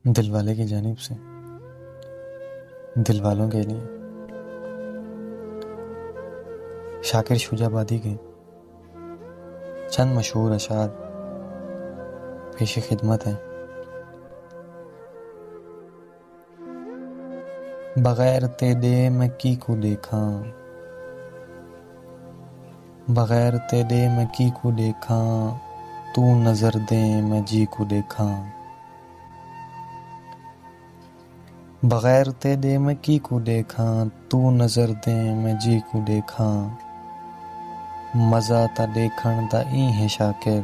दिल वाले की जानिब से दिल वालों के लिए शाकिर शुजाबादी के चंद मशहूर अशार पेश खिदमत हैं। बगैर तेरे मैं की को देखा, बगैर तेरे मैं की को देखा, तू नजर दे मैं जी को देखा। बगैर तेरे मैं की को देखा, तू नजर दे मैं जी को देखा। मज़ा ता देखण दा ई है शाकिर,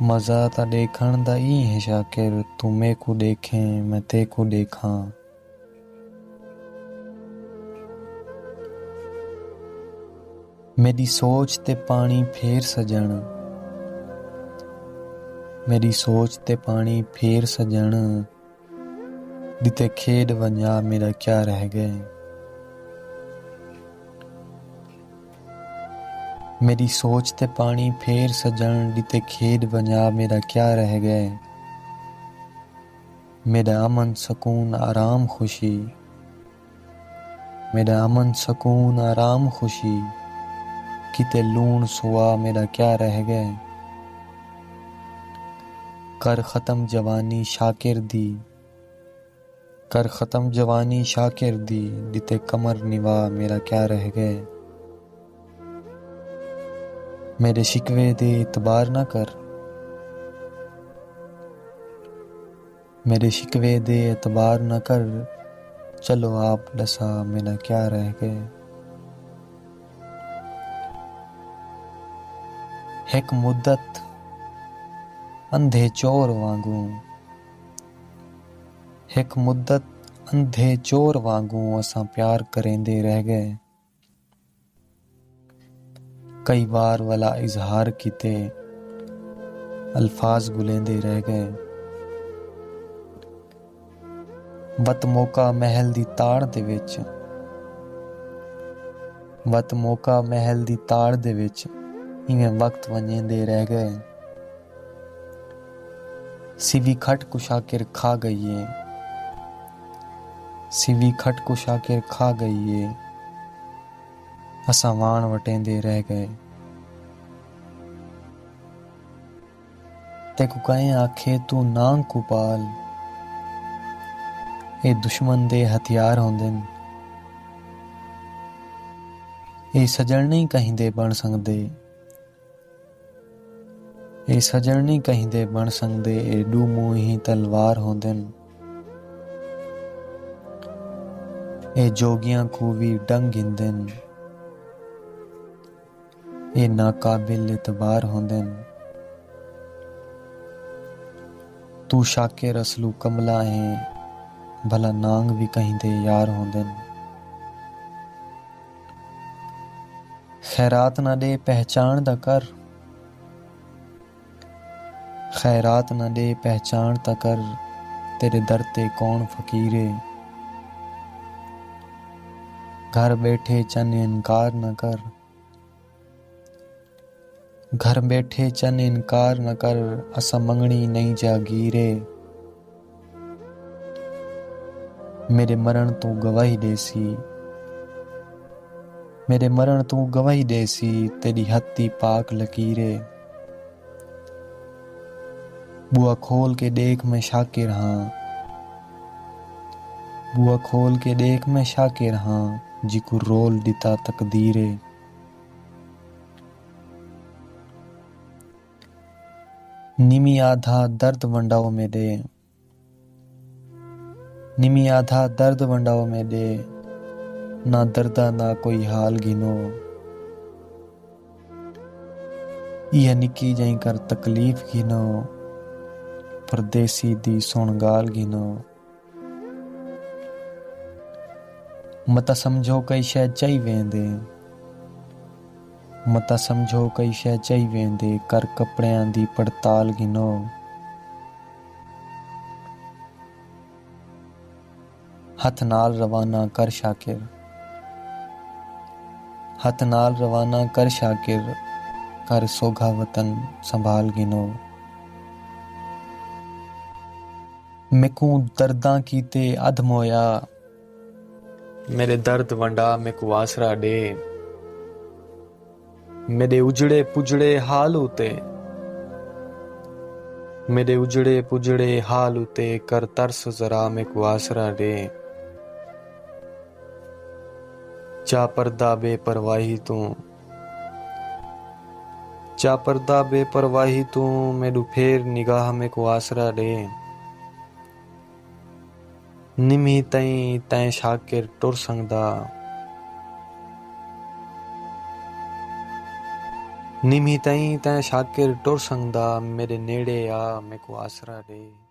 मज़ा ता देखण दा ई है शाकिर, तू मैं को देखे मैं ते को देखा। मेरी सोच ते पानी फेर सजण, मेरी सोच ते पानी फेर सजण, दिते खेड वंजा मेरा क्या रह गए। मेरी सोच ते पानी फेर सजण, दिते खेड वंजा मेरा क्या रह गए। मेरा अमन सुकून आराम खुशी, मेरा अमन सुकून आराम खुशी, किते लूण सुआ मेरा क्या रह गए। कर ख़त्म जवानी शाकिर दी, कर ख़त्म जवानी शाकिर दी, दिते कमर निवा मेरा क्या रह गए। मेरे शिकवे दे इतबार न कर, मेरे शिकवे दे एतबार न कर, चलो आप दसा मेरा क्या रह गए। एक मुद्दत अंधे चोर वांगू, एक मुद्दत अंधे चोर वांगू असां प्यार करेंदे रह गए। कई बार वाला इजहार किते अल्फाज गुलेंदे रह गए। वत मौका महल दी ताड़ दे विच, वत मौका महल दी ताड़ दे विच, इवें वक्त वंजेंदे रह गए। सिवी खट को शाकिर खा गई है, सिवी खट को शाकिर खा गई है, असां वाण वटेंदे रह गए। तेको कहें आखे तू नांग को पाल, ए दुश्मन दे हथियार होंदे न। ए सजण नहीं कहिंदे बन सकदे, ए सजण नहीं कहिंदे बन सकदे, ए डू मूंही तलवार होंदे न। ए जोगियां को भी डंग हिंदे न, ए नाकाबिल एतबार होंदे न। तू शाकिर असलू कमला है, भला नांग भी कहिंदे यार होंदे न। खैरात ना दे पहचान दा कर, खैरात ना दे पहचान दा कर, तेरे दर ते कौन फकीरे। घर बैठे चन इनकार न कर, घर बैठे चन इनकार न कर, असा मंगनी नहीं जागीरे। मेरे मरण तू गवाही देसी, मेरे मरण तू गवाही देसी, तेरी हत्ती पाक लकीरे। बुआ खोल के देख मैं शाकिर हाँ, बुआ खोल के देख मैं शाकिर हाँ, जिको रोल दिता तकदीरे। निमी आधा दर्द वंडाओ में दे, निमी आधा दर्द वंडाओ में दे, ना दर्दा ना कोई हाल गिनो। यह निकी जई कर तकलीफ गिनो, परदेसी दी सोनगाल गिनो। मता समझो कई शै चई वेंदे, मता समझो कई शै चई वेंदे, कर कपड़ियां दी पड़ताल गिनो। हथ नाल रवाना कर शाकिर, हथ नाल रवाना कर शाकिर, कर सोघा वतन संभाल गिनो। मैकू दर्दां कीते अधम होया, मेरे दर्द वंडा मैकू आसरा दे। मेरे उजड़े पुजड़े हाल उते, मेरे उजड़े पुजड़े हाल उते कर तरस जरा मैकू आसरा दे। चा पर्दा बेपरवाही तू, चा पर्दा बेपरवाही तू मेरू फेर निगाह मैकू आसरा दे। निमी तई तैं शाकिर टुर संगदा, निमी तई तैं शाकिर टुर संगदा मेरे नेड़े आ मैकू आसरा दे।